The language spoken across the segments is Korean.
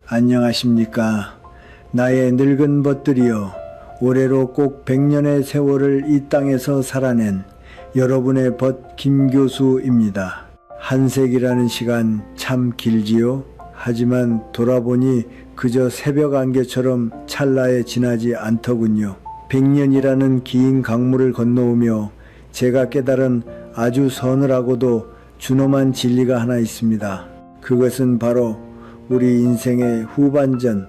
안녕하십니까. 나의 늙은 벗들이여, 올해로 꼭 100년의 세월을 이 땅에서 살아낸 여러분의 벗 김교수입니다. 한 세기라는 시간 참 길지요. 하지만 돌아보니 그저 새벽 안개처럼 찰나에 지나지 않더군요. 100년이라는 긴 강물을 건너오며 제가 깨달은 아주 서늘하고도 준엄한 진리가 하나 있습니다. 그것은 바로 우리 인생의 후반전,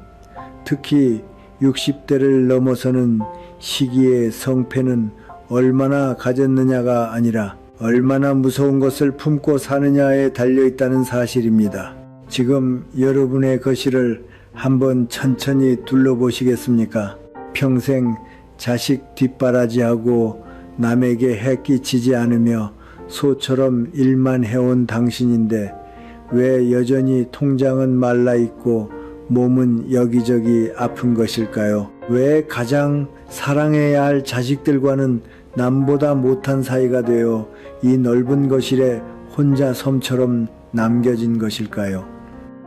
특히 60대를 넘어서는 시기의 성패는 얼마나 가졌느냐가 아니라 얼마나 무서운 것을 품고 사느냐에 달려있다는 사실입니다. 지금 여러분의 거실을 한번 천천히 둘러보시겠습니까? 평생 자식 뒷바라지하고 남에게 해끼치지 않으며 소처럼 일만 해온 당신인데 왜 여전히 통장은 말라있고 몸은 여기저기 아픈 것일까요? 왜 가장 사랑해야 할 자식들과는 남보다 못한 사이가 되어 이 넓은 거실에 혼자 섬처럼 남겨진 것일까요?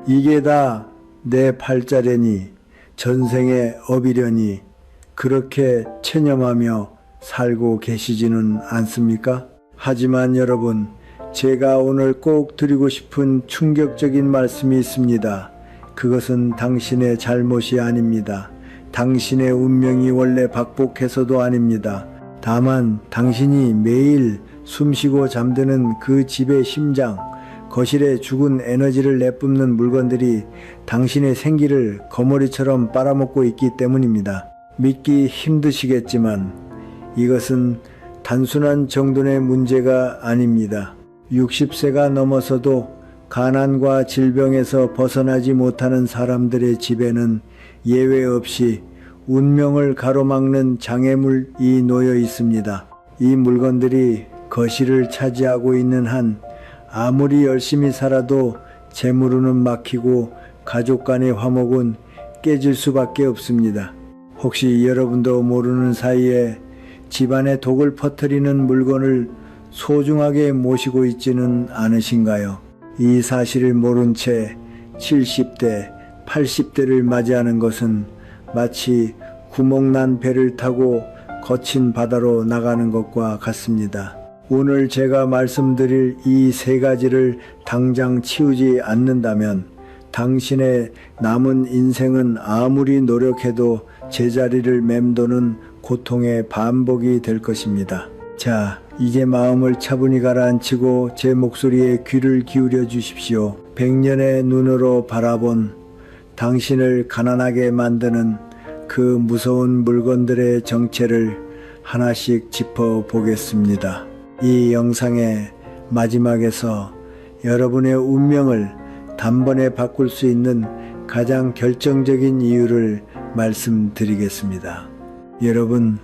이게 다 내 팔자래니 전생의 업이려니 그렇게 체념하며 살고 계시지는 않습니까? 하지만 여러분, 제가 오늘 꼭 드리고 싶은 충격적인 말씀이 있습니다. 그것은 당신의 잘못이 아닙니다. 당신의 운명이 원래 박복해서도 아닙니다. 다만 당신이 매일 숨쉬고 잠드는 그 집의 심장, 거실에 죽은 에너지를 내뿜는 물건들이 당신의 생기를 거머리처럼 빨아먹고 있기 때문입니다. 믿기 힘드시겠지만 이것은 단순한 정도의 문제가 아닙니다. 60세가 넘어서도 가난과 질병에서 벗어나지 못하는 사람들의 집에는 예외 없이 운명을 가로막는 장애물이 놓여 있습니다. 이 물건들이 거실을 차지하고 있는 한 아무리 열심히 살아도 재물운은 막히고 가족 간의 화목은 깨질 수밖에 없습니다. 혹시 여러분도 모르는 사이에 집안에 독을 퍼뜨리는 물건을 소중하게 모시고 있지는 않으신가요? 이 사실을 모른 채 70대, 80대를 맞이하는 것은 마치 구멍난 배를 타고 거친 바다로 나가는 것과 같습니다. 오늘 제가 말씀드릴 이 세 가지를 당장 치우지 않는다면 당신의 남은 인생은 아무리 노력해도 제자리를 맴도는 고통의 반복이 될 것입니다. 자, 이제 마음을 차분히 가라앉히고 제 목소리에 귀를 기울여 주십시오. 100년의 눈으로 바라본 당신을 가난하게 만드는 그 무서운 물건들의 정체를 하나씩 짚어보겠습니다. 이 영상의 마지막에서 여러분의 운명을 단번에 바꿀 수 있는 가장 결정적인 이유를 말씀드리겠습니다. 여러분,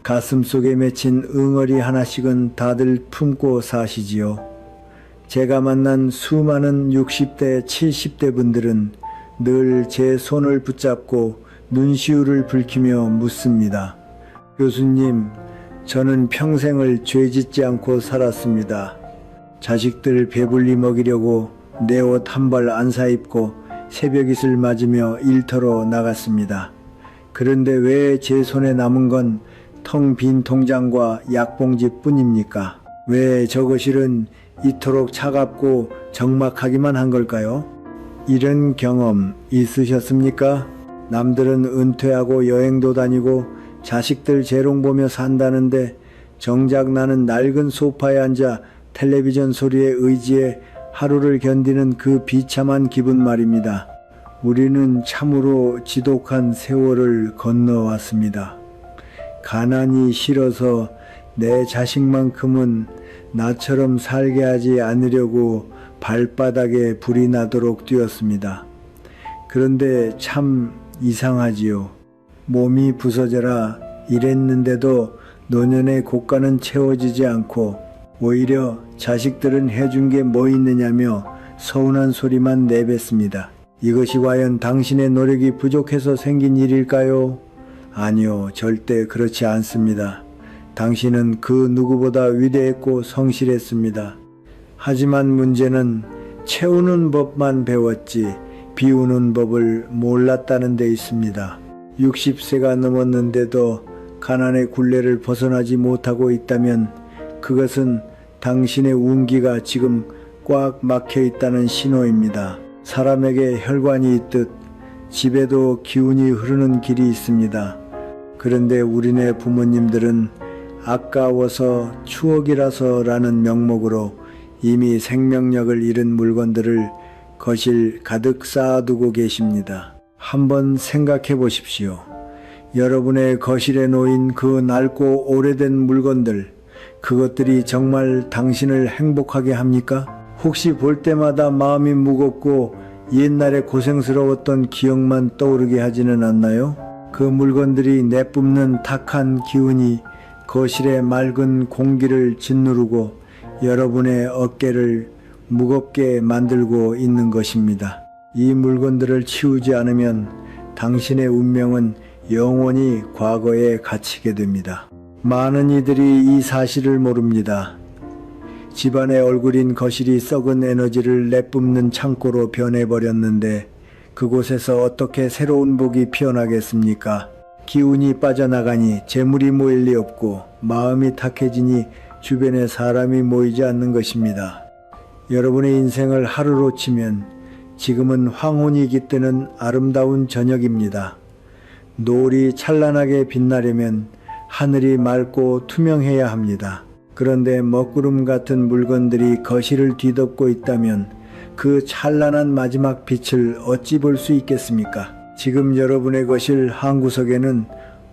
가슴속에 맺힌 응어리 하나씩은 다들 품고 사시지요. 제가 만난 수많은 60대, 70대 분들은 늘 제 손을 붙잡고 눈시울을 붉히며 묻습니다. 교수님, 저는 평생을 죄짓지 않고 살았습니다. 자식들 배불리 먹이려고 내 옷 한 벌 안 사입고 새벽잇을 맞으며 일터로 나갔습니다. 그런데 왜 제 손에 남은 건 텅 빈 통장과 약봉지 뿐입니까? 왜 저 거실은 이토록 차갑고 적막하기만 한 걸까요? 이런 경험 있으셨습니까? 남들은 은퇴하고 여행도 다니고 자식들 재롱 보며 산다는데 정작 나는 낡은 소파에 앉아 텔레비전 소리에 의지해 하루를 견디는 그 비참한 기분 말입니다. 우리는 참으로 지독한 세월을 건너왔습니다. 가난이 싫어서 내 자식만큼은 나처럼 살게 하지 않으려고 발바닥에 불이 나도록 뛰었습니다. 그런데 참 이상하지요. 몸이 부서져라 이랬는데도 노년의 고가는 채워지지 않고 오히려 자식들은 해준 게 뭐 있느냐며 서운한 소리만 내뱉습니다. 이것이 과연 당신의 노력이 부족해서 생긴 일일까요? 아니요, 절대 그렇지 않습니다. 당신은 그 누구보다 위대했고 성실했습니다. 하지만 문제는 채우는 법만 배웠지 비우는 법을 몰랐다는 데 있습니다. 60세가 넘었는데도 가난의 굴레를 벗어나지 못하고 있다면 그것은 당신의 운기가 지금 꽉 막혀 있다는 신호입니다. 사람에게 혈관이 있듯 집에도 기운이 흐르는 길이 있습니다. 그런데 우리네 부모님들은 아까워서 추억이라서라는 명목으로 이미 생명력을 잃은 물건들을 거실 가득 쌓아두고 계십니다. 한번 생각해 보십시오. 여러분의 거실에 놓인 그 낡고 오래된 물건들, 그것들이 정말 당신을 행복하게 합니까? 혹시 볼 때마다 마음이 무겁고 옛날에 고생스러웠던 기억만 떠오르게 하지는 않나요? 그 물건들이 내뿜는 탁한 기운이 거실의 맑은 공기를 짓누르고 여러분의 어깨를 무겁게 만들고 있는 것입니다. 이 물건들을 치우지 않으면 당신의 운명은 영원히 과거에 갇히게 됩니다. 많은 이들이 이 사실을 모릅니다. 집안의 얼굴인 거실이 썩은 에너지를 내뿜는 창고로 변해버렸는데 그곳에서 어떻게 새로운 복이 피어나겠습니까? 기운이 빠져나가니 재물이 모일 리 없고 마음이 탁해지니 주변에 사람이 모이지 않는 것입니다. 여러분의 인생을 하루로 치면 지금은 황혼이 깃드는 아름다운 저녁입니다. 노을이 찬란하게 빛나려면 하늘이 맑고 투명해야 합니다. 그런데 먹구름 같은 물건들이 거실을 뒤덮고 있다면 그 찬란한 마지막 빛을 어찌 볼 수 있겠습니까? 지금 여러분의 거실 한구석에는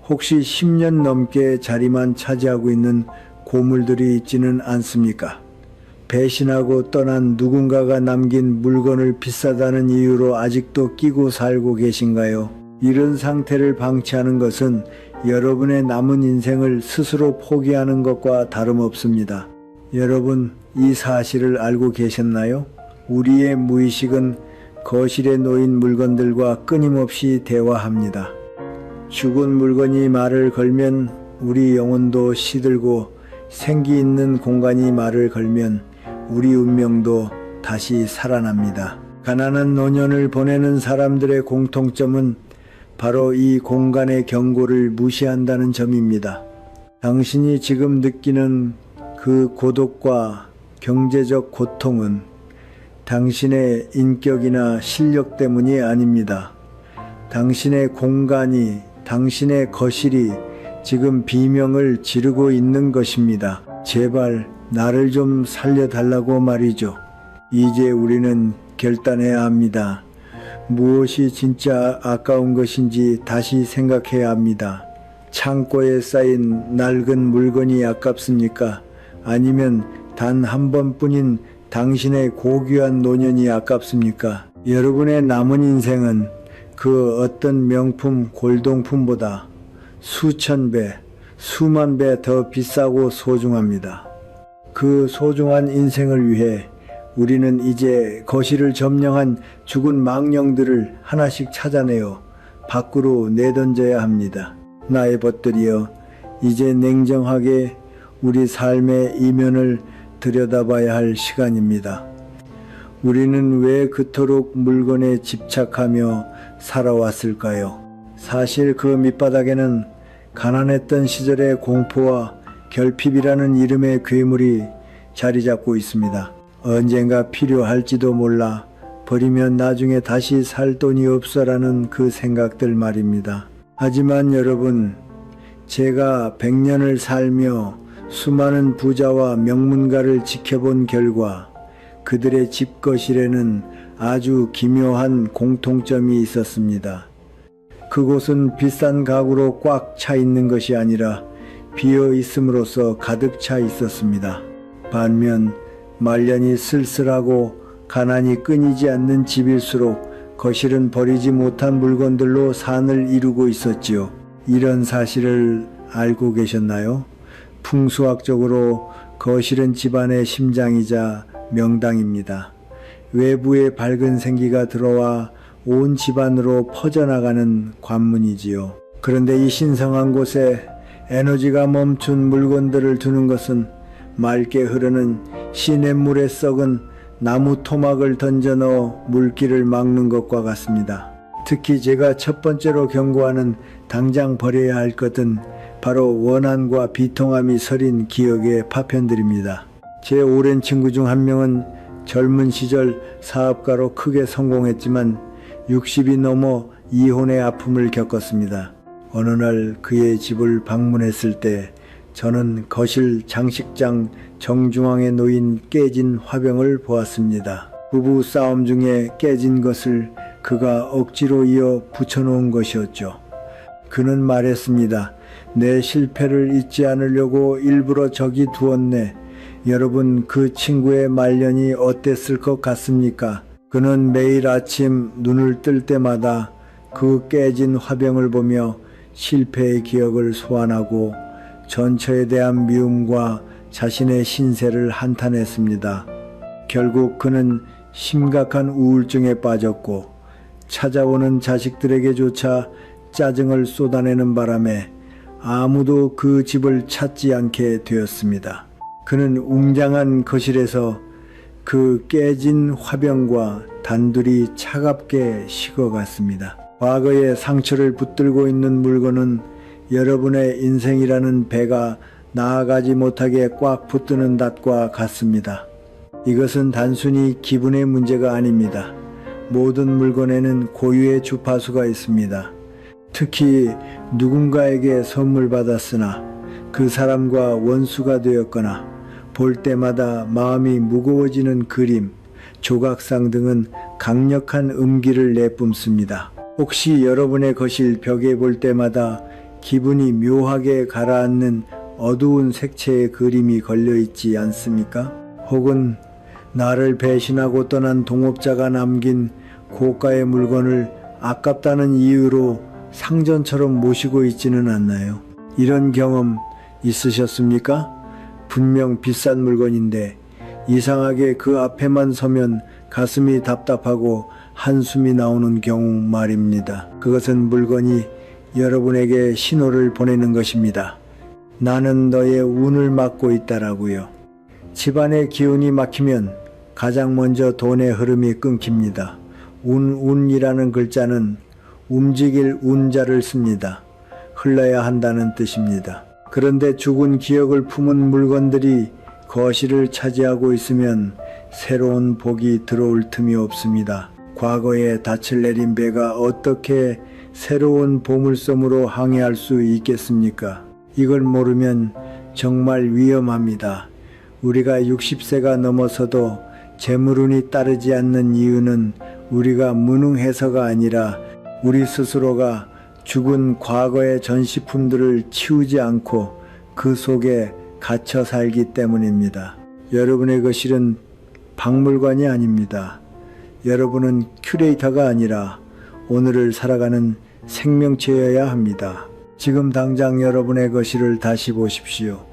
혹시 10년 넘게 자리만 차지하고 있는 고물들이 있지는 않습니까? 배신하고 떠난 누군가가 남긴 물건을 비싸다는 이유로 아직도 끼고 살고 계신가요? 이런 상태를 방치하는 것은 여러분의 남은 인생을 스스로 포기하는 것과 다름없습니다. 여러분, 이 사실을 알고 계셨나요? 우리의 무의식은 거실에 놓인 물건들과 끊임없이 대화합니다. 죽은 물건이 말을 걸면 우리 영혼도 시들고 생기 있는 공간이 말을 걸면 우리 운명도 다시 살아납니다. 가난한 노년을 보내는 사람들의 공통점은 바로 이 공간의 경고를 무시한다는 점입니다. 당신이 지금 느끼는 그 고독과 경제적 고통은 당신의 인격이나 실력 때문이 아닙니다. 당신의 공간이, 당신의 거실이 지금 비명을 지르고 있는 것입니다. 제발 나를 좀 살려달라고 말이죠. 이제 우리는 결단해야 합니다. 무엇이 진짜 아까운 것인지 다시 생각해야 합니다. 창고에 쌓인 낡은 물건이 아깝습니까? 아니면 단 한 번뿐인 당신의 고귀한 노년이 아깝습니까? 여러분의 남은 인생은 그 어떤 명품 골동품보다 수천 배, 수만 배 더 비싸고 소중합니다. 그 소중한 인생을 위해 우리는 이제 거실을 점령한 죽은 망령들을 하나씩 찾아내어 밖으로 내던져야 합니다. 나의 벗들이여, 이제 냉정하게 우리 삶의 이면을 들여다봐야 할 시간입니다. 우리는 왜 그토록 물건에 집착하며 살아왔을까요? 사실 그 밑바닥에는 가난했던 시절의 공포와 결핍이라는 이름의 괴물이 자리 잡고 있습니다. 언젠가 필요할지도 몰라 버리면 나중에 다시 살 돈이 없어라는 그 생각들 말입니다. 하지만 여러분, 제가 100년을 살며 수많은 부자와 명문가를 지켜본 결과 그들의 집거실에는 아주 기묘한 공통점이 있었습니다. 그곳은 비싼 가구로 꽉 차 있는 것이 아니라 비어 있음으로써 가득 차 있었습니다. 반면 말년이 쓸쓸하고 가난이 끊이지 않는 집일수록 거실은 버리지 못한 물건들로 산을 이루고 있었지요. 이런 사실을 알고 계셨나요? 풍수학적으로 거실은 집안의 심장이자 명당입니다. 외부의 밝은 생기가 들어와 온 집안으로 퍼져나가는 관문이지요. 그런데 이 신성한 곳에 에너지가 멈춘 물건들을 두는 것은 맑게 흐르는 시냇물에 썩은 나무 토막을 던져 넣어 물길을 막는 것과 같습니다. 특히 제가 첫 번째로 경고하는 당장 버려야 할 것은 바로 원한과 비통함이 서린 기억의 파편들입니다. 제 오랜 친구 중 한 명은 젊은 시절 사업가로 크게 성공했지만 60이 넘어 이혼의 아픔을 겪었습니다. 어느 날 그의 집을 방문했을 때 저는 거실 장식장 정중앙에 놓인 깨진 화병을 보았습니다. 부부 싸움 중에 깨진 것을 그가 억지로 이어 붙여놓은 것이었죠. 그는 말했습니다. 내 실패를 잊지 않으려고 일부러 저기 두었네. 여러분, 그 친구의 말년이 어땠을 것 같습니까? 그는 매일 아침 눈을 뜰 때마다 그 깨진 화병을 보며 실패의 기억을 소환하고 전처에 대한 미움과 자신의 신세를 한탄했습니다. 결국 그는 심각한 우울증에 빠졌고 찾아오는 자식들에게조차 짜증을 쏟아내는 바람에 아무도 그 집을 찾지 않게 되었습니다. 그는 웅장한 거실에서 그 깨진 화병과 단둘이 차갑게 식어갔습니다. 과거의 상처를 붙들고 있는 물건은 여러분의 인생이라는 배가 나아가지 못하게 꽉 붙드는 닷과 같습니다. 이것은 단순히 기분의 문제가 아닙니다. 모든 물건에는 고유의 주파수가 있습니다. 특히 누군가에게 선물 받았으나 그 사람과 원수가 되었거나 볼 때마다 마음이 무거워지는 그림, 조각상 등은 강력한 음기를 내뿜습니다. 혹시 여러분의 거실 벽에 볼 때마다 기분이 묘하게 가라앉는 어두운 색채의 그림이 걸려있지 않습니까? 혹은 나를 배신하고 떠난 동업자가 남긴 고가의 물건을 아깝다는 이유로 상전처럼 모시고 있지는 않나요? 이런 경험 있으셨습니까? 분명 비싼 물건인데 이상하게 그 앞에만 서면 가슴이 답답하고 한숨이 나오는 경우 말입니다. 그것은 물건이 여러분에게 신호를 보내는 것입니다. 나는 너의 운을 막고 있다라고요. 집안의 기운이 막히면 가장 먼저 돈의 흐름이 끊깁니다. 운이라는 글자는 움직일 운자를 씁니다. 흘러야 한다는 뜻입니다. 그런데 죽은 기억을 품은 물건들이 거실을 차지하고 있으면 새로운 복이 들어올 틈이 없습니다. 과거에 닻을 내린 배가 어떻게 새로운 보물섬으로 항해할 수 있겠습니까? 이걸 모르면 정말 위험합니다. 우리가 60세가 넘어서도 재물운이 따르지 않는 이유는 우리가 무능해서가 아니라 우리 스스로가 죽은 과거의 전시품들을 치우지 않고 그 속에 갇혀 살기 때문입니다. 여러분의 거실은 박물관이 아닙니다. 여러분은 큐레이터가 아니라 오늘을 살아가는 생명체여야 합니다. 지금 당장 여러분의 거실을 다시 보십시오.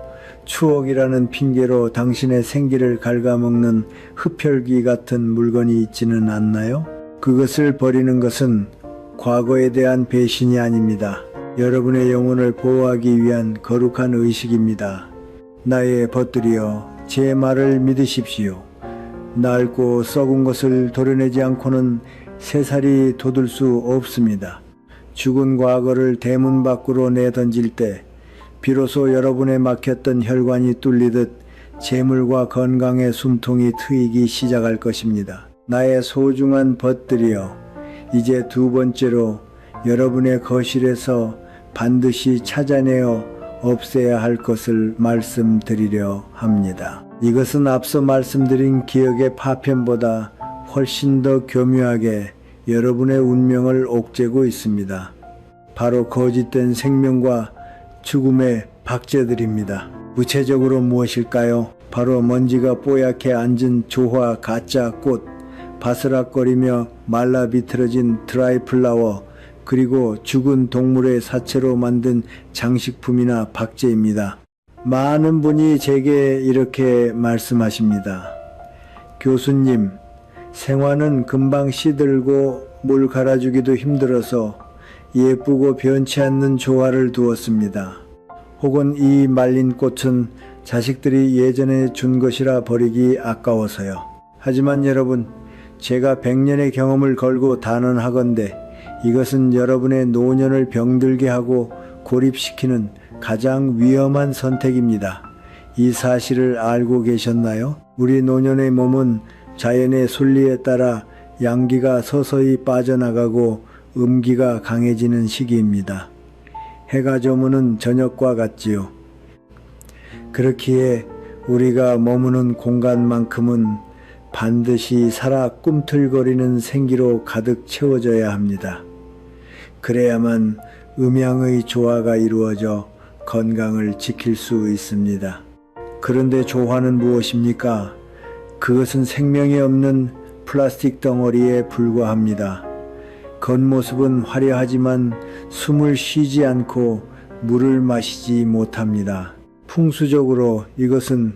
추억이라는 핑계로 당신의 생기를 갉아먹는 흡혈귀 같은 물건이 있지는 않나요? 그것을 버리는 것은 과거에 대한 배신이 아닙니다. 여러분의 영혼을 보호하기 위한 거룩한 의식입니다. 나의 벗들이여, 제 말을 믿으십시오. 낡고 썩은 것을 도려내지 않고는 새살이 돋을 수 없습니다. 죽은 과거를 대문 밖으로 내던질 때 비로소 여러분의 막혔던 혈관이 뚫리듯 재물과 건강의 숨통이 트이기 시작할 것입니다. 나의 소중한 벗들이여, 이제 두 번째로 여러분의 거실에서 반드시 찾아내어 없애야 할 것을 말씀드리려 합니다. 이것은 앞서 말씀드린 기억의 파편보다 훨씬 더 교묘하게 여러분의 운명을 옥죄고 있습니다. 바로 거짓된 생명과 죽음의 박제들입니다. 구체적으로 무엇일까요? 바로 먼지가 뽀얗게 앉은 조화 가짜 꽃, 바스락거리며 말라 비틀어진 드라이 플라워, 그리고 죽은 동물의 사체로 만든 장식품이나 박제입니다. 많은 분이 제게 이렇게 말씀하십니다. 교수님, 생화는 금방 시들고 물 갈아주기도 힘들어서 예쁘고 변치 않는 조화를 두었습니다. 혹은 이 말린 꽃은 자식들이 예전에 준 것이라 버리기 아까워서요. 하지만 여러분, 제가 100년의 경험을 걸고 단언하건대 이것은 여러분의 노년을 병들게 하고 고립시키는 가장 위험한 선택입니다. 이 사실을 알고 계셨나요? 우리 노년의 몸은 자연의 순리에 따라 양기가 서서히 빠져나가고 음기가 강해지는 시기입니다. 해가 저무는 저녁과 같지요. 그렇기에 우리가 머무는 공간만큼은 반드시 살아 꿈틀거리는 생기로 가득 채워져야 합니다. 그래야만 음양의 조화가 이루어져 건강을 지킬 수 있습니다. 그런데 조화는 무엇입니까? 그것은 생명이 없는 플라스틱 덩어리에 불과합니다. 겉모습은 화려하지만 숨을 쉬지 않고 물을 마시지 못합니다. 풍수적으로 이것은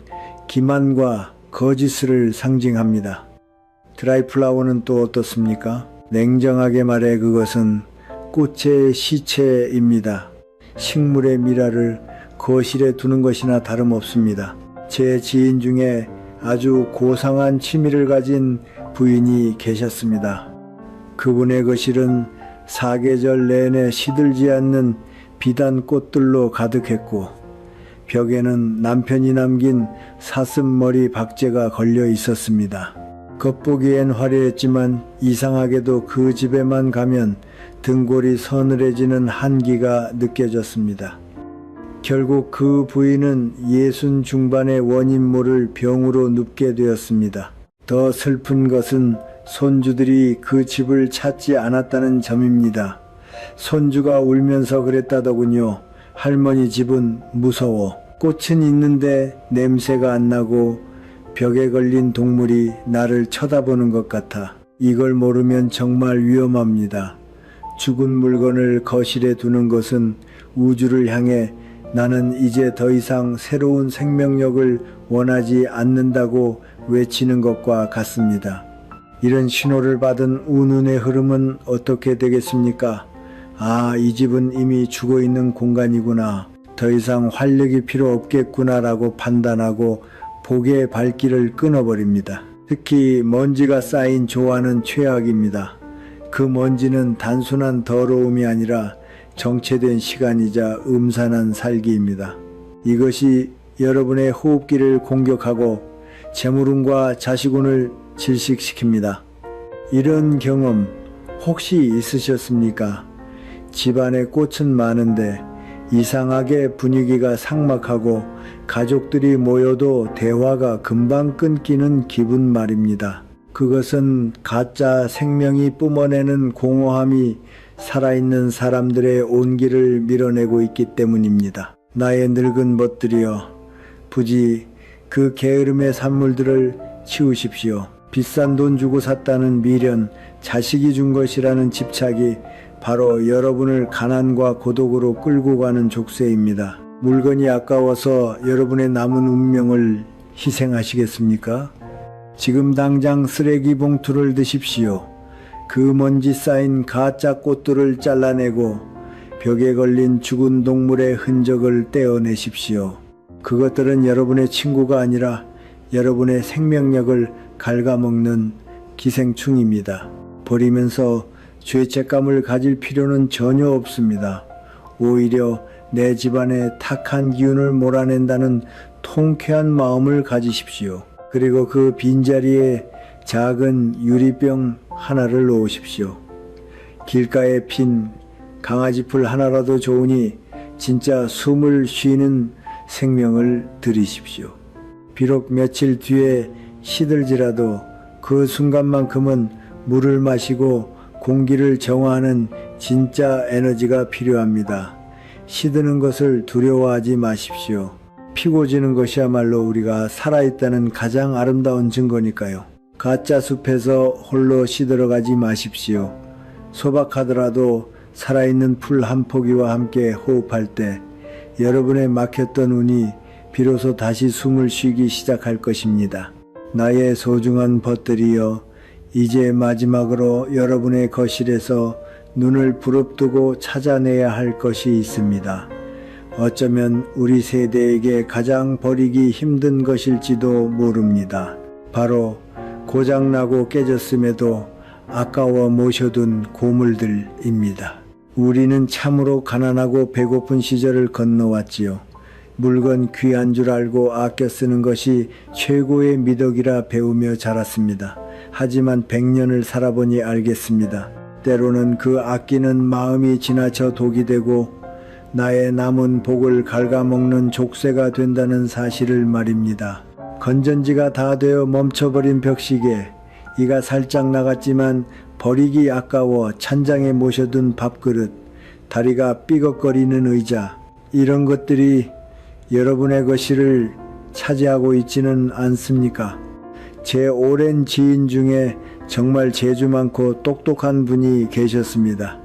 기만과 거짓을 상징합니다. 드라이플라워는 또 어떻습니까? 냉정하게 말해 그것은 꽃의 시체입니다. 식물의 미라를 거실에 두는 것이나 다름없습니다. 제 지인 중에 아주 고상한 취미를 가진 부인이 계셨습니다. 그분의 거실은 사계절 내내 시들지 않는 비단 꽃들로 가득했고 벽에는 남편이 남긴 사슴머리 박제가 걸려 있었습니다. 겉보기엔 화려했지만 이상하게도 그 집에만 가면 등골이 서늘해지는 한기가 느껴졌습니다. 결국 그 부인은 60 중반의 원인모를 병으로 눕게 되었습니다. 더 슬픈 것은 손주들이 그 집을 찾지 않았다는 점입니다. 손주가 울면서 그랬다더군요. 할머니 집은 무서워. 꽃은 있는데 냄새가 안 나고 벽에 걸린 동물이 나를 쳐다보는 것 같아. 이걸 모르면 정말 위험합니다. 죽은 물건을 거실에 두는 것은 우주를 향해 나는 이제 더 이상 새로운 생명력을 원하지 않는다고 외치는 것과 같습니다. 이런 신호를 받은 운운의 흐름은 어떻게 되겠습니까? 아, 이 집은 이미 죽어있는 공간이구나. 더 이상 활력이 필요 없겠구나 라고 판단하고 복의 발길을 끊어버립니다. 특히 먼지가 쌓인 조화는 최악입니다. 그 먼지는 단순한 더러움이 아니라 정체된 시간이자 음산한 살기입니다. 이것이 여러분의 호흡기를 공격하고 재물운과 자식운을 질식시킵니다. 이런 경험 혹시 있으셨습니까? 집안에 꽃은 많은데 이상하게 분위기가 삭막하고 가족들이 모여도 대화가 금방 끊기는 기분 말입니다. 그것은 가짜 생명이 뿜어내는 공허함이 살아있는 사람들의 온기를 밀어내고 있기 때문입니다. 나의 늙은 멋들이여, 부디 그 게으름의 산물들을 치우십시오. 비싼 돈 주고 샀다는 미련, 자식이 준 것이라는 집착이 바로 여러분을 가난과 고독으로 끌고 가는 족쇄입니다. 물건이 아까워서 여러분의 남은 운명을 희생하시겠습니까? 지금 당장 쓰레기 봉투를 드십시오. 그 먼지 쌓인 가짜 꽃들을 잘라내고 벽에 걸린 죽은 동물의 흔적을 떼어내십시오. 그것들은 여러분의 친구가 아니라 여러분의 생명력을 갉아먹는 기생충입니다. 버리면서 죄책감을 가질 필요는 전혀 없습니다. 오히려 내 집안에 탁한 기운을 몰아낸다는 통쾌한 마음을 가지십시오. 그리고 그 빈자리에 작은 유리병 하나를 놓으십시오. 길가에 핀 강아지풀 하나라도 좋으니 진짜 숨을 쉬는 생명을 들이십시오. 비록 며칠 뒤에 시들지라도 그 순간만큼은 물을 마시고 공기를 정화하는 진짜 에너지가 필요합니다. 시드는 것을 두려워하지 마십시오. 피고 지는 것이야말로 우리가 살아있다는 가장 아름다운 증거니까요. 가짜 숲에서 홀로 시들어가지 마십시오. 소박하더라도 살아있는 풀 한 포기와 함께 호흡할 때 여러분의 막혔던 운이 비로소 다시 숨을 쉬기 시작할 것입니다. 나의 소중한 벗들이여, 이제 마지막으로 여러분의 거실에서 눈을 부릅뜨고 찾아내야 할 것이 있습니다. 어쩌면 우리 세대에게 가장 버리기 힘든 것일지도 모릅니다. 바로 고장나고 깨졌음에도 아까워 모셔둔 고물들입니다. 우리는 참으로 가난하고 배고픈 시절을 건너왔지요. 물건 귀한 줄 알고 아껴 쓰는 것이 최고의 미덕이라 배우며 자랐습니다. 하지만 100년을 살아보니 알겠습니다. 때로는 그 아끼는 마음이 지나쳐 독이 되고 나의 남은 복을 갉아먹는 족쇄가 된다는 사실을 말입니다. 건전지가 다 되어 멈춰버린 벽시계, 이가 살짝 나갔지만 버리기 아까워 찬장에 모셔둔 밥그릇, 다리가 삐걱거리는 의자, 이런 것들이 여러분의 것을 차지하고 있지는 않습니까? 제 오랜 지인 중에 정말 재주 많고 똑똑한 분이 계셨습니다.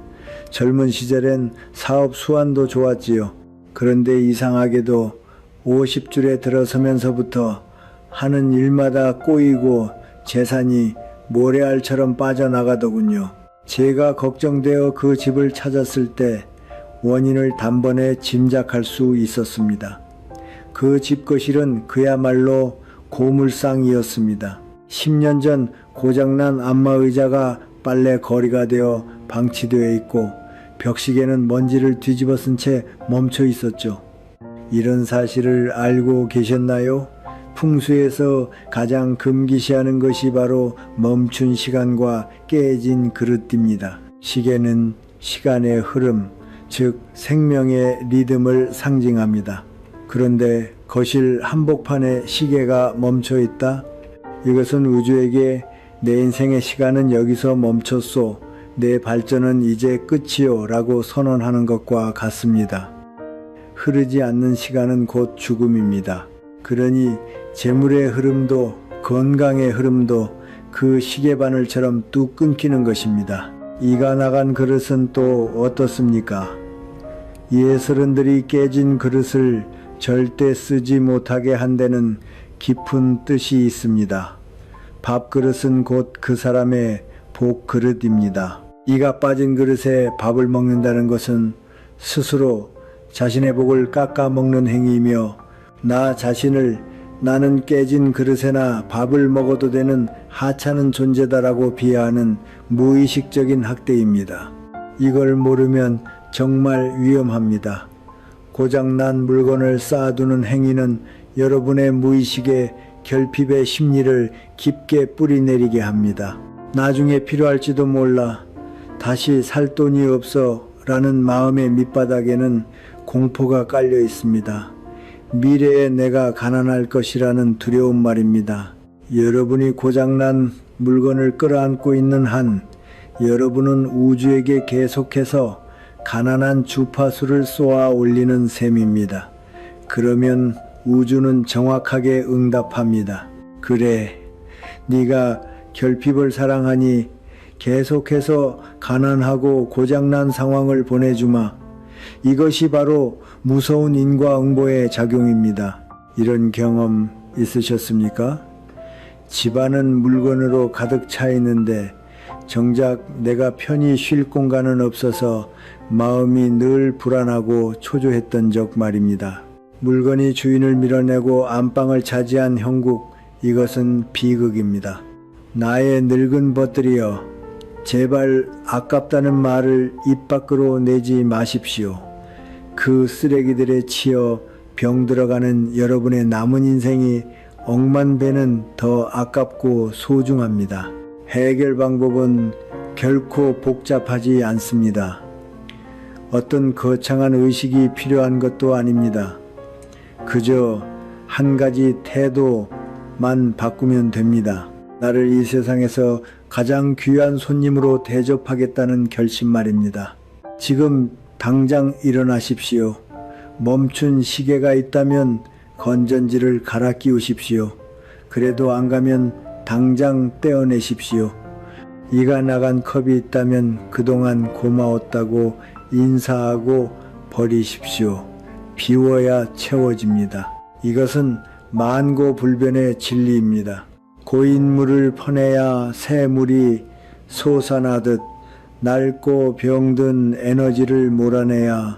젊은 시절엔 사업 수완도 좋았지요. 그런데 이상하게도 50줄에 들어서면서부터 하는 일마다 꼬이고 재산이 모래알처럼 빠져나가더군요. 제가 걱정되어 그 집을 찾았을 때 원인을 단번에 짐작할 수 있었습니다. 그 집거실은 그야말로 고물상이었습니다. 10년 전 고장난 안마의자가 빨래 거리가 되어 방치되어 있고 벽시계는 먼지를 뒤집어 쓴 채 멈춰 있었죠. 이런 사실을 알고 계셨나요? 풍수에서 가장 금기시하는 것이 바로 멈춘 시간과 깨진 그릇입니다. 시계는 시간의 흐름, 즉 생명의 리듬을 상징합니다. 그런데 거실 한복판에 시계가 멈춰 있다? 이것은 우주에게 내 인생의 시간은 여기서 멈췄소, 내 발전은 이제 끝이요 라고 선언하는 것과 같습니다. 흐르지 않는 시간은 곧 죽음입니다. 그러니 재물의 흐름도 건강의 흐름도 그 시계바늘처럼 뚝 끊기는 것입니다. 이가 나간 그릇은 또 어떻습니까? 예술인들이 깨진 그릇을 절대 쓰지 못하게 한 데는 깊은 뜻이 있습니다. 밥그릇은 곧 그 사람의 복그릇입니다. 이가 빠진 그릇에 밥을 먹는다는 것은 스스로 자신의 복을 깎아 먹는 행위이며 나 자신을 나는 깨진 그릇에나 밥을 먹어도 되는 하찮은 존재다라고 비하하는 무의식적인 학대입니다. 이걸 모르면 정말 위험합니다. 고장난 물건을 쌓아두는 행위는 여러분의 무의식에 결핍의 심리를 깊게 뿌리내리게 합니다. 나중에 필요할지도 몰라, 다시 살 돈이 없어 라는 마음의 밑바닥에는 공포가 깔려 있습니다. 미래에 내가 가난할 것이라는 두려운 말입니다. 여러분이 고장난 물건을 끌어안고 있는 한 여러분은 우주에게 계속해서 가난한 주파수를 쏘아 올리는 셈입니다. 그러면 우주는 정확하게 응답합니다. 그래, 네가 결핍을 사랑하니 계속해서 가난하고 고장난 상황을 보내주마. 이것이 바로 무서운 인과응보의 작용입니다. 이런 경험 있으셨습니까? 집안은 물건으로 가득 차 있는데 정작 내가 편히 쉴 공간은 없어서 마음이 늘 불안하고 초조했던 적 말입니다. 물건이 주인을 밀어내고 안방을 차지한 형국, 이것은 비극입니다. 나의 늙은 벗들이여, 제발 아깝다는 말을 입 밖으로 내지 마십시오. 그 쓰레기들에 치여 병들어가는 여러분의 남은 인생이 억만 배는 더 아깝고 소중합니다. 해결 방법은 결코 복잡하지 않습니다. 어떤 거창한 의식이 필요한 것도 아닙니다. 그저 한 가지 태도만 바꾸면 됩니다. 나를 이 세상에서 가장 귀한 손님으로 대접하겠다는 결심 말입니다. 지금 당장 일어나십시오. 멈춘 시계가 있다면 건전지를 갈아 끼우십시오. 그래도 안 가면 당장 떼어내십시오. 이가 나간 컵이 있다면 그동안 고마웠다고 인사하고 버리십시오. 비워야 채워집니다. 이것은 만고불변의 진리입니다. 고인 물을 퍼내야 새 물이 솟아나듯 낡고 병든 에너지를 몰아내야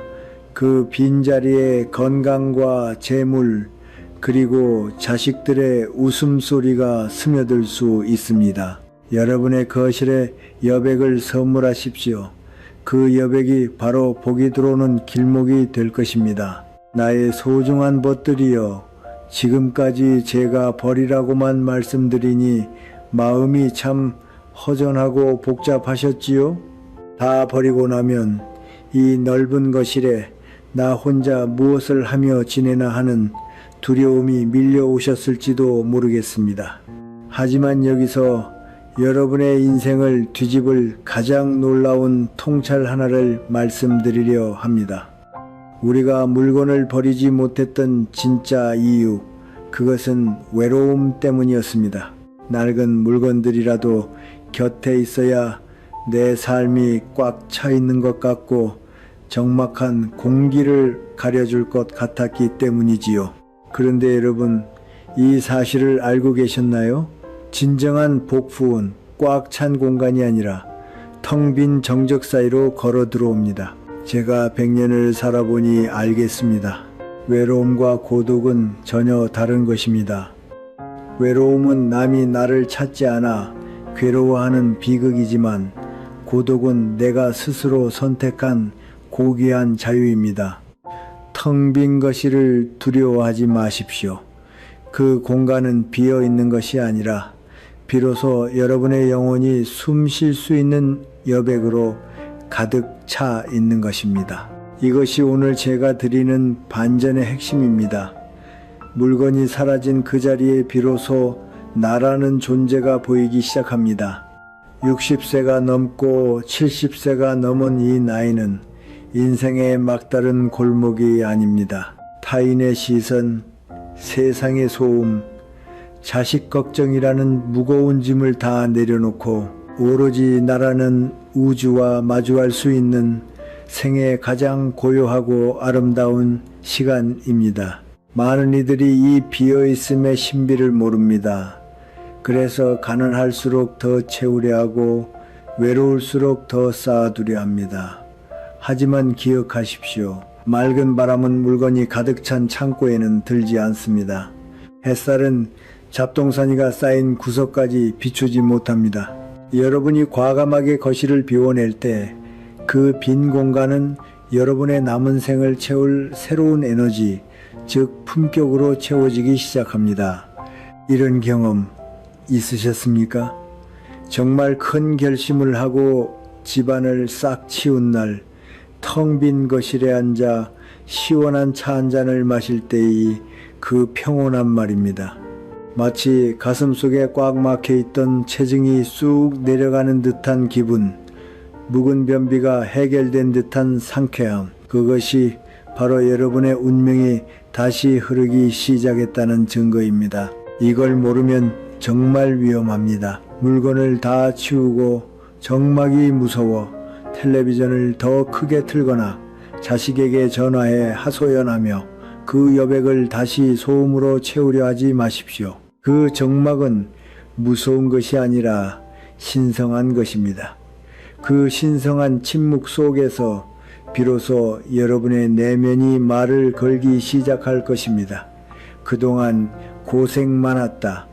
그 빈자리에 건강과 재물 그리고 자식들의 웃음소리가 스며들 수 있습니다. 여러분의 거실에 여백을 선물하십시오. 그 여백이 바로 복이 들어오는 길목이 될 것입니다. 나의 소중한 벗들이여, 지금까지 제가 버리라고만 말씀드리니 마음이 참 허전하고 복잡하셨지요? 다 버리고 나면 이 넓은 거실에 나 혼자 무엇을 하며 지내나 하는 두려움이 밀려오셨을지도 모르겠습니다. 하지만 여기서 여러분의 인생을 뒤집을 가장 놀라운 통찰 하나를 말씀드리려 합니다. 우리가 물건을 버리지 못했던 진짜 이유, 그것은 외로움 때문이었습니다. 낡은 물건들이라도 곁에 있어야 내 삶이 꽉 차 있는 것 같고 적막한 공기를 가려줄 것 같았기 때문이지요. 그런데 여러분, 이 사실을 알고 계셨나요? 진정한 복부은 꽉 찬 공간이 아니라 텅 빈 정적 사이로 걸어 들어옵니다. 제가 100년을 살아보니 알겠습니다. 외로움과 고독은 전혀 다른 것입니다. 외로움은 남이 나를 찾지 않아 괴로워하는 비극이지만 고독은 내가 스스로 선택한 고귀한 자유입니다. 텅 빈 거실을 두려워하지 마십시오. 그 공간은 비어 있는 것이 아니라 비로소 여러분의 영혼이 숨 쉴 수 있는 여백으로 가득 차 있는 것입니다. 이것이 오늘 제가 드리는 반전의 핵심입니다. 물건이 사라진 그 자리에 비로소 나라는 존재가 보이기 시작합니다. 60세가 넘고 70세가 넘은 이 나이는 인생의 막다른 골목이 아닙니다. 타인의 시선, 세상의 소음, 자식 걱정이라는 무거운 짐을 다 내려놓고 오로지 나라는 우주와 마주할 수 있는 생애 가장 고요하고 아름다운 시간입니다. 많은 이들이 이 비어있음의 신비를 모릅니다. 그래서 가난할수록 더 채우려 하고 외로울수록 더 쌓아두려 합니다. 하지만 기억하십시오. 맑은 바람은 물건이 가득 찬 창고에는 들지 않습니다. 햇살은 잡동사니가 쌓인 구석까지 비추지 못합니다. 여러분이 과감하게 거실을 비워낼 때 그 빈 공간은 여러분의 남은 생을 채울 새로운 에너지, 즉 품격으로 채워지기 시작합니다. 이런 경험 있으셨습니까? 정말 큰 결심을 하고 집안을 싹 치운 날, 텅 빈 거실에 앉아 시원한 차 한 잔을 마실 때의 그 평온한 말입니다. 마치 가슴속에 꽉 막혀있던 체증이 쑥 내려가는 듯한 기분, 묵은 변비가 해결된 듯한 상쾌함, 그것이 바로 여러분의 운명이 다시 흐르기 시작했다는 증거입니다. 이걸 모르면 정말 위험합니다. 물건을 다 치우고 정막이 무서워 텔레비전을 더 크게 틀거나 자식에게 전화해 하소연하며 그 여백을 다시 소음으로 채우려 하지 마십시오. 그 정막은 무서운 것이 아니라 신성한 것입니다. 그 신성한 침묵 속에서 비로소 여러분의 내면이 말을 걸기 시작할 것입니다. 그동안 고생 많았다.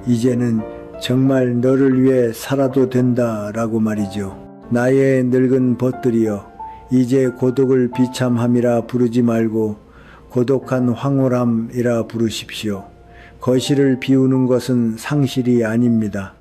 이제는 정말 너를 위해 살아도 된다 라고 말이죠. 나의 늙은 벗들이여, 이제 고독을 비참함이라 부르지 말고 고독한 황홀함이라 부르십시오. 거실을 비우는 것은 상실이 아닙니다.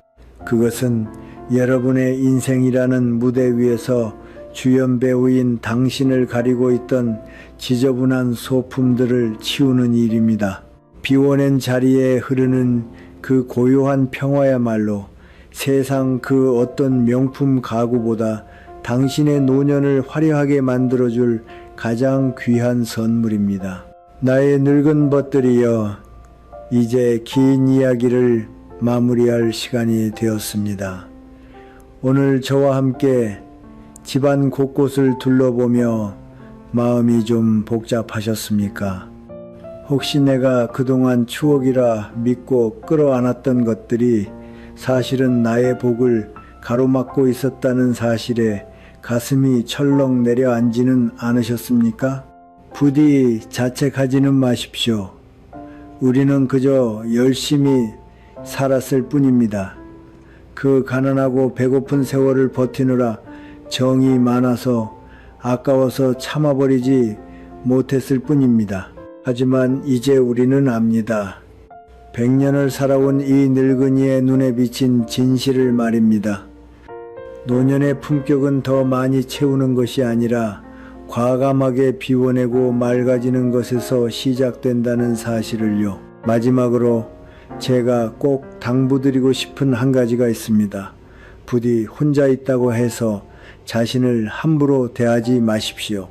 그것은 여러분의 인생이라는 무대 위에서 주연 배우인 당신을 가리고 있던 지저분한 소품들을 치우는 일입니다. 비워낸 자리에 흐르는 그 고요한 평화야말로 세상 그 어떤 명품 가구보다 당신의 노년을 화려하게 만들어줄 가장 귀한 선물입니다. 나의 늙은 벗들이여, 이제 긴 이야기를 마무리할 시간이 되었습니다. 오늘 저와 함께 집안 곳곳을 둘러보며 마음이 좀 복잡하셨습니까? 혹시 내가 그동안 추억이라 믿고 끌어안았던 것들이 사실은 나의 복을 가로막고 있었다는 사실에 가슴이 철렁 내려앉지는 않으셨습니까? 부디 자책하지는 마십시오. 우리는 그저 열심히 살았을 뿐입니다. 그 가난하고 배고픈 세월을 버티느라 정이 많아서 아까워서 참아버리지 못했을 뿐입니다. 하지만 이제 우리는 압니다. 100년을 살아온 이 늙은이의 눈에 비친 진실을 말입니다. 노년의 품격은 더 많이 채우는 것이 아니라 과감하게 비워내고 맑아지는 것에서 시작된다는 사실을요. 마지막으로 제가 꼭 당부드리고 싶은 한 가지가 있습니다. 부디 혼자 있다고 해서 자신을 함부로 대하지 마십시오.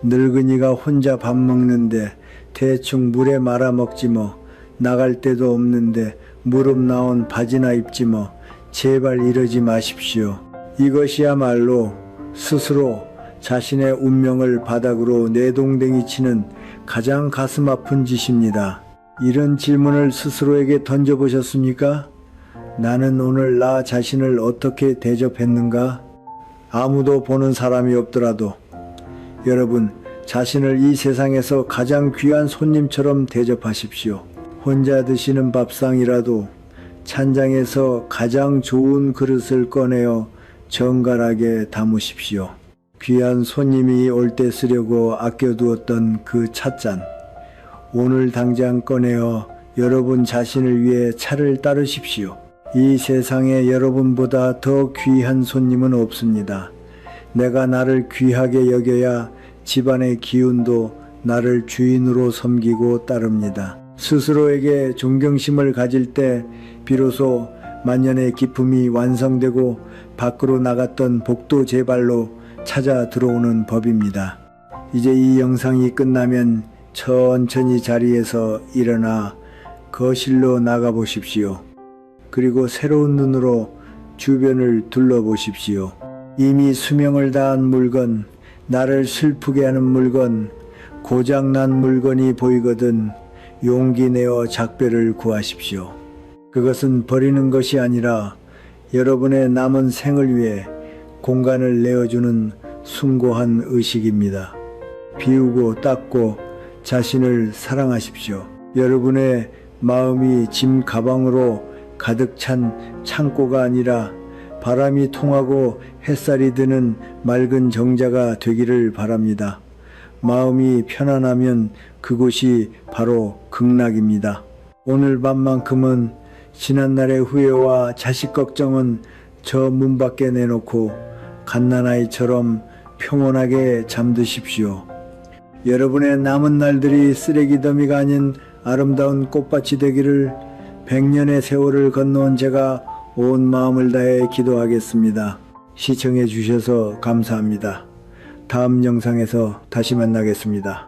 늙은이가 혼자 밥 먹는데 대충 물에 말아 먹지 뭐. 나갈 데도 없는데 무릎 나온 바지나 입지 뭐. 제발 이러지 마십시오. 이것이야말로 스스로 자신의 운명을 바닥으로 내동댕이 치는 가장 가슴 아픈 짓입니다. 이런 질문을 스스로에게 던져보셨습니까? 나는 오늘 나 자신을 어떻게 대접했는가? 아무도 보는 사람이 없더라도 여러분 자신을 이 세상에서 가장 귀한 손님처럼 대접하십시오. 혼자 드시는 밥상이라도 찬장에서 가장 좋은 그릇을 꺼내어 정갈하게 담으십시오. 귀한 손님이 올 때 쓰려고 아껴두었던 그 찻잔, 오늘 당장 꺼내어 여러분 자신을 위해 차를 따르십시오. 이 세상에 여러분보다 더 귀한 손님은 없습니다. 내가 나를 귀하게 여겨야 집안의 기운도 나를 주인으로 섬기고 따릅니다. 스스로에게 존경심을 가질 때 비로소 만년의 기품이 완성되고 밖으로 나갔던 복도 제 발로 찾아 들어오는 법입니다. 이제 이 영상이 끝나면 천천히 자리에서 일어나 거실로 나가 보십시오. 그리고 새로운 눈으로 주변을 둘러보십시오. 이미 수명을 다한 물건, 나를 슬프게 하는 물건, 고장난 물건이 보이거든 용기 내어 작별을 구하십시오. 그것은 버리는 것이 아니라 여러분의 남은 생을 위해 공간을 내어주는 숭고한 의식입니다. 비우고 닦고 자신을 사랑하십시오. 여러분의 마음이 짐 가방으로 가득 찬 창고가 아니라 바람이 통하고 햇살이 드는 맑은 정자가 되기를 바랍니다. 마음이 편안하면 그곳이 바로 극락입니다. 오늘 밤만큼은 지난날의 후회와 자식 걱정은 저 문 밖에 내놓고 갓난아이처럼 평온하게 잠드십시오. 여러분의 남은 날들이 쓰레기 더미가 아닌 아름다운 꽃밭이 되기를 100년의 세월을 건너온 제가 온 마음을 다해 기도하겠습니다. 시청해 주셔서 감사합니다. 다음 영상에서 다시 만나겠습니다.